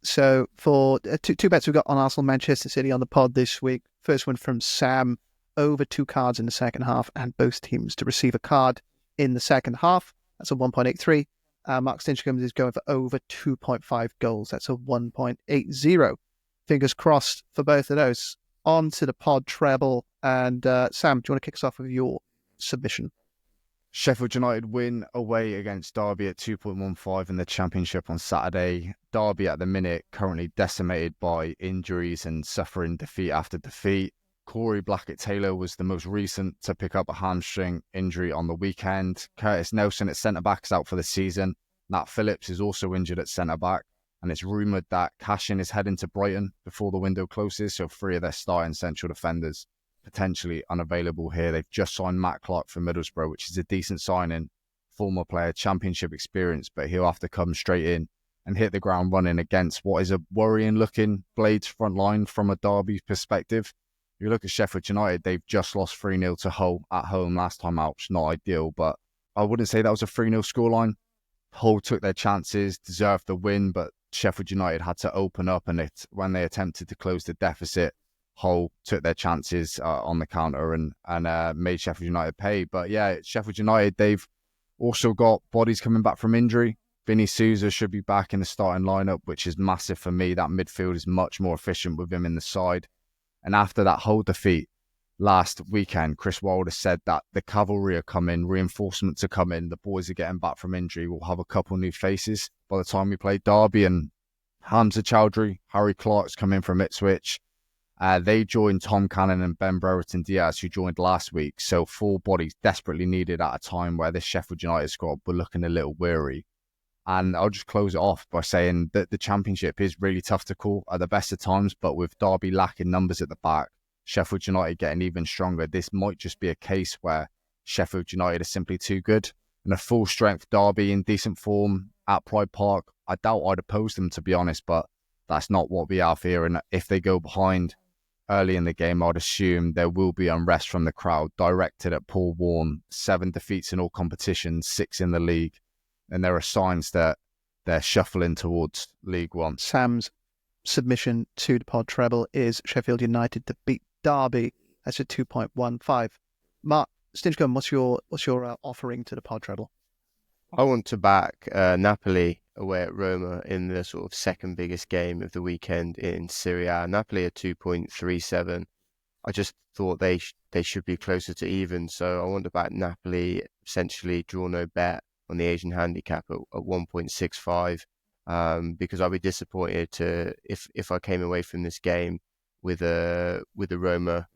So for two bets we've got on Arsenal, Manchester City on the pod this week. First one from Sam, over 2 cards in the second half, and both teams to receive a card in the second half. That's a 1.83. Mark Stinchcombe is going for over 2.5 goals. That's a 1.80. Fingers crossed for both of those. On to the pod treble. And Sam, do you want to kick us off with your submission? Sheffield United win away against Derby at 2.15 in the Championship on Saturday. Derby at the minute currently decimated by injuries and suffering defeat after defeat. Corey Blackett-Taylor was the most recent to pick up a hamstring injury on the weekend. Curtis Nelson at centre-back is out for the season. Nat Phillips is also injured at centre-back. And it's rumoured that Cashin is heading to Brighton before the window closes, so 3 of their starting central defenders potentially unavailable here. They've just signed Matt Clark for Middlesbrough, which is a decent signing. Former player, Championship experience, but he'll have to come straight in and hit the ground running against what is a worrying-looking Blades front line from a Derby perspective. If you look at Sheffield United, they've just lost 3-0 to Hull at home last time out, which is not ideal, but I wouldn't say that was a 3-0 scoreline. Hull took their chances, deserved the win, but Sheffield United had to open up, and when they attempted to close the deficit, Hull took their chances on the counter and made Sheffield United pay. But yeah, Sheffield United, they've also got bodies coming back from injury. Vinny Souza should be back in the starting lineup, which is massive for me. That midfield is much more efficient with him in the side. And after that Hull defeat last weekend, Chris Wilder said that the cavalry are coming, reinforcements are coming, the boys are getting back from injury. We'll have a couple new faces by the time we play Derby. And Hamza Chowdhury, Harry Clark's coming from Ipswich. They joined Tom Cannon and Ben Brereton Diaz, who joined last week. So 4 bodies desperately needed at a time where this Sheffield United squad were looking a little weary. And I'll just close it off by saying that the Championship is really tough to call at the best of times, but with Derby lacking numbers at the back, Sheffield United getting even stronger, this might just be a case where Sheffield United is simply too good. And a full-strength Derby in decent form at Pride Park, I doubt I'd oppose them, to be honest, but that's not what we have here. And if they go behind early in the game, I'd assume there will be unrest from the crowd directed at Paul Warne. 7 defeats in all competitions, 6 in the league. And there are signs that they're shuffling towards League One. Sam's submission to the pod treble is Sheffield United to beat Derby. That's a 2.15. Mark Stinchcombe, what's your offering to the pod treble? I want to back Napoli away at Roma in the sort of second biggest game of the weekend in Serie A. Napoli are 2.37. I just thought they should be closer to even, so I want to back Napoli, essentially draw no bet on the Asian handicap at 1.65, because I'd be disappointed if I came away from this game with a Roma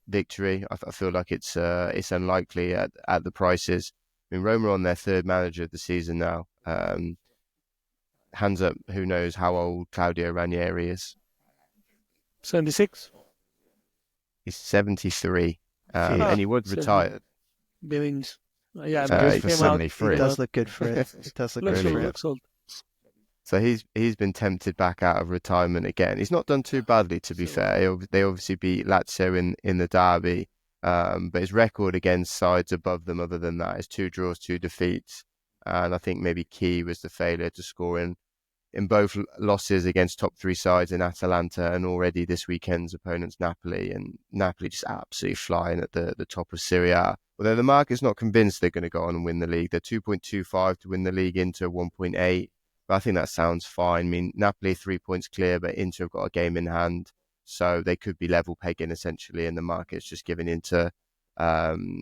victory. I feel like it's unlikely at the prices. I mean, Roma are on their 3rd manager of the season now. Hands up, who knows how old Claudio Ranieri is? 76. He's 73, and he was retired. Billings. Yeah, good for 73. It does look good for it. It does look really good. Looks old. So he's been tempted back out of retirement again. He's not done too badly, to be fair. They obviously beat Lazio in the derby, but his record against sides above them, other than that, is 2 draws, 2 defeats. And I think maybe key was the failure to score in in both losses against top three sides in Atalanta and already this weekend's opponents Napoli, and Napoli just absolutely flying at the top of Serie A. Although the market's not convinced they're going to go on and win the league. They're 2.25 to win the league, Inter 1.8. But I think that sounds fine. I mean, Napoli 3 points clear, but Inter have got a game in hand. So they could be level pegging essentially, and the market's just giving Inter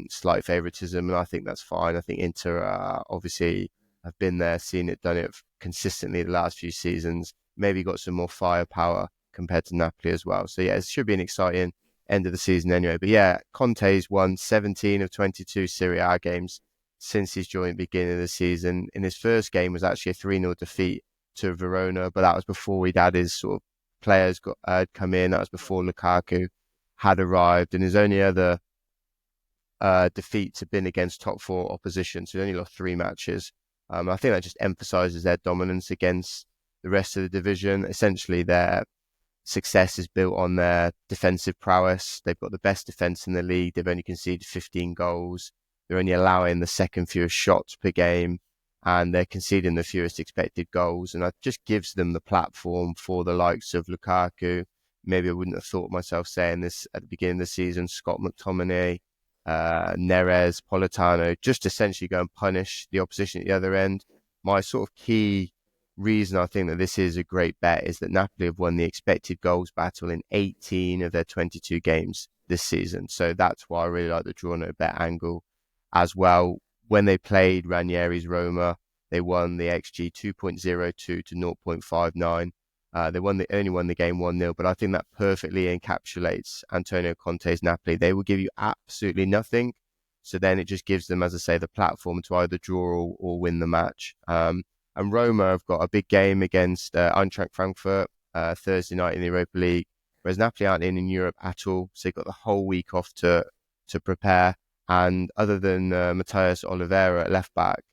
slight favouritism. And I think that's fine. I think Inter obviously have been there, seen it, done it consistently the last few seasons. Maybe got some more firepower compared to Napoli as well. So yeah, it should be an exciting end of the season anyway. But yeah, Conte's won 17 of 22 Serie A games since he's joined the beginning of the season. In his first game was actually a 3-0 defeat to Verona, but that was before he'd had his sort of players come in. That was before Lukaku had arrived, and his only other defeats have been against top four opposition. So he only lost 3 matches. I think that just emphasises their dominance against the rest of the division. Essentially, their success is built on their defensive prowess. They've got the best defence in the league. They've only conceded 15 goals. They're only allowing the second fewest shots per game, and they're conceding the fewest expected goals. And that just gives them the platform for the likes of Lukaku. Maybe I wouldn't have thought myself saying this at the beginning of the season. Scott McTominay, Neres, Politano, just essentially go and punish the opposition at the other end. My sort of key reason I think that this is a great bet is that Napoli have won the expected goals battle in 18 of their 22 games this season. So that's why I really like the draw no bet angle as well. When they played Ranieri's Roma, they won the XG 2.02 to 0.59. They only won the game 1-0, but I think that perfectly encapsulates Antonio Conte's Napoli. They will give you absolutely nothing. So then it just gives them, as I say, the platform to either draw or win the match. And Roma have got a big game against Eintracht Frankfurt Thursday night in the Europa League, whereas Napoli aren't in Europe at all. So they've got the whole week off to prepare. And other than Matthias Oliveira at left back,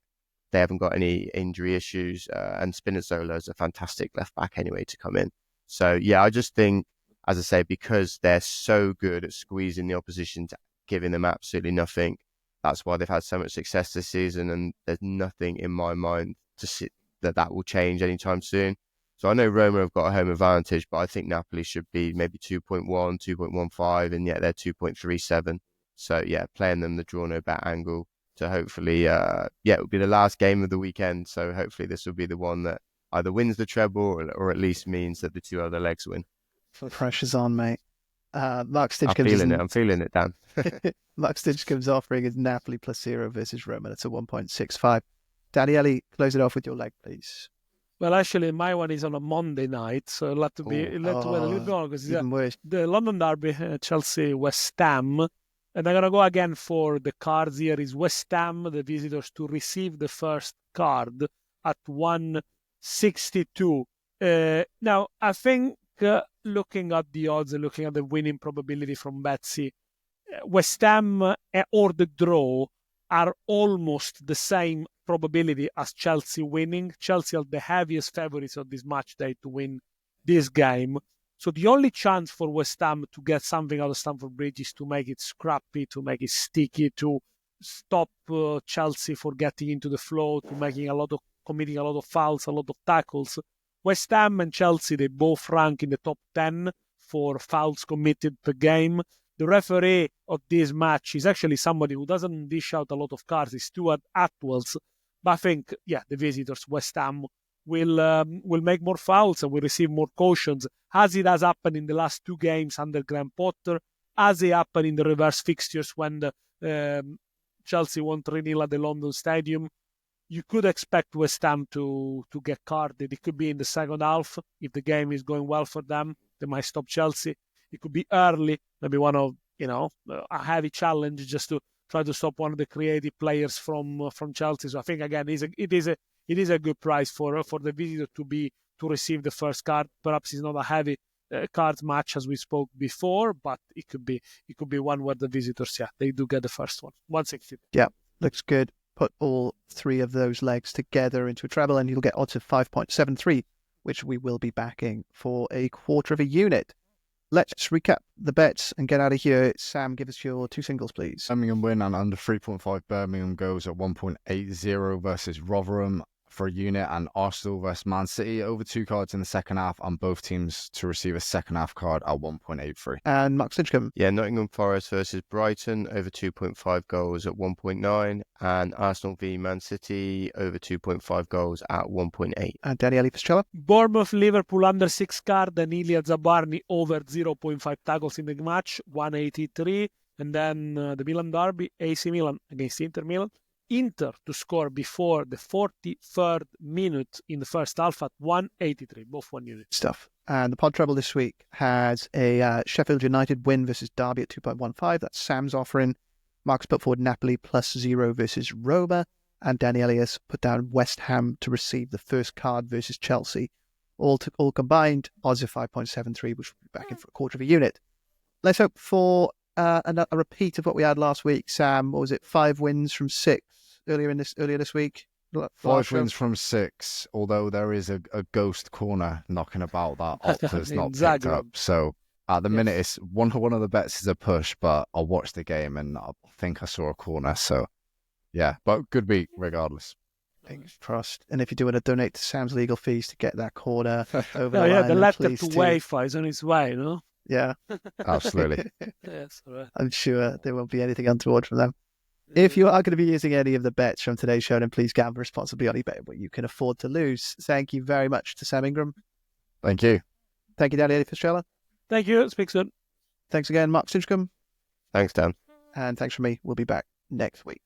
they haven't got any injury issues. And Spinazzola is a fantastic left back anyway to come in. So yeah, I just think, as I say, because they're so good at squeezing the opposition to giving them absolutely nothing, that's why they've had so much success this season. And there's nothing in my mind to see that will change anytime soon. So I know Roma have got a home advantage, but I think Napoli should be maybe 2.1, 2.15, and yet they're 2.37. So yeah, playing them the draw no bet angle to hopefully, it will be the last game of the weekend. So hopefully this will be the one that either wins the treble or at least means that the 2 other legs win. Pressure's on, mate. Mark Stitch I'm feeling it, Dan. Mark Stitch comes offering is Napoli plus 0 versus Roma. That's a 1.65. Daniele, close it off with your leg, please. Well, actually, my one is on a Monday night, so I'll have to wait a little bit longer because it's the London derby, Chelsea West Ham. And I'm going to go again for the cards here. Is West Ham, the visitors, to receive the first card at 162. Now, I think looking at the odds and looking at the winning probability from Betsy, West Ham or the draw are almost the same probability as Chelsea winning. Chelsea are the heaviest favourites of this match day to win this game. So the only chance for West Ham to get something out of Stamford Bridge is to make it scrappy, to make it sticky, to stop Chelsea for getting into the flow, to committing a lot of fouls, a lot of tackles. West Ham and Chelsea, they both rank in the top 10 for fouls committed per game. The referee of this match is actually somebody who doesn't dish out a lot of cards. It's Stuart Atwells. But I think, the visitors, West Ham, will make more fouls and will receive more cautions, as it has happened in the last 2 games under Graham Potter, as it happened in the reverse fixtures when Chelsea won 3-0 at the London Stadium. You could expect West Ham to get carded. It could be in the second half. If the game is going well for them, they might stop Chelsea. It could be early, maybe one of, a heavy challenge just to try to stop one of the creative players from Chelsea. So I think, again, it is a good price for the visitor to receive the first card. Perhaps it's not a heavy cards match as we spoke before, but it could be one where the visitors, they do get the first one. 160. Yeah, looks good. Put all 3 of those legs together into a treble and you'll get odds of 5.73, which we will be backing for a quarter of a unit. Let's recap the bets and get out of here. Sam, give us your 2 singles, please. Birmingham win and under 3.5. Birmingham goes at 1.80 versus Rotherham. for a unit, and Arsenal versus Man City over 2 cards in the second half, and both teams to receive a second half card at 1.83. And Mark Stinchcombe. Yeah, Nottingham Forest versus Brighton over 2.5 goals at 1.9, and Arsenal v Man City over 2.5 goals at 1.8. And Daniele Fischella. Bournemouth Liverpool under 6 card and Ilya Zabarny over 0.5 tackles in the match, 183. And then the Milan derby, AC Milan against Inter Milan. Inter to score before the 43rd minute in the first half at 183, both 1 unit. Stuff. And the pod treble this week has a Sheffield United win versus Derby at 2.15. That's Sam's offering. Mark's put forward Napoli +0 versus Roma. And Daniele has put down West Ham to receive the first card versus Chelsea. All combined, odds of 5.73, which will be back in for a quarter of a unit. Let's hope for a repeat of what we had last week. Sam, what was it? 5 wins from 6 earlier this week. 5 wins from 6, although there is a ghost corner knocking about that Opta's not picked up. So at the minute, it's one of the bets is a push, but I watched the game and I think I saw a corner. So yeah, but good week regardless. Fingers crossed. And if you do want to donate to Sam's legal fees to get that corner over the line, the letter please to do. UEFA is on its way, no? Yeah. Absolutely. Yes, all right. I'm sure there won't be anything untoward from them. If you are going to be using any of the bets from today's show, then please gamble responsibly on eBay, what you can afford to lose. Thank you very much to Sam Ingram. Thank you. Thank you, Daniele Fischella. Thank you. Speak soon. Thanks again, Mark Stinchcombe. Thanks, Dan. And thanks from me. We'll be back next week.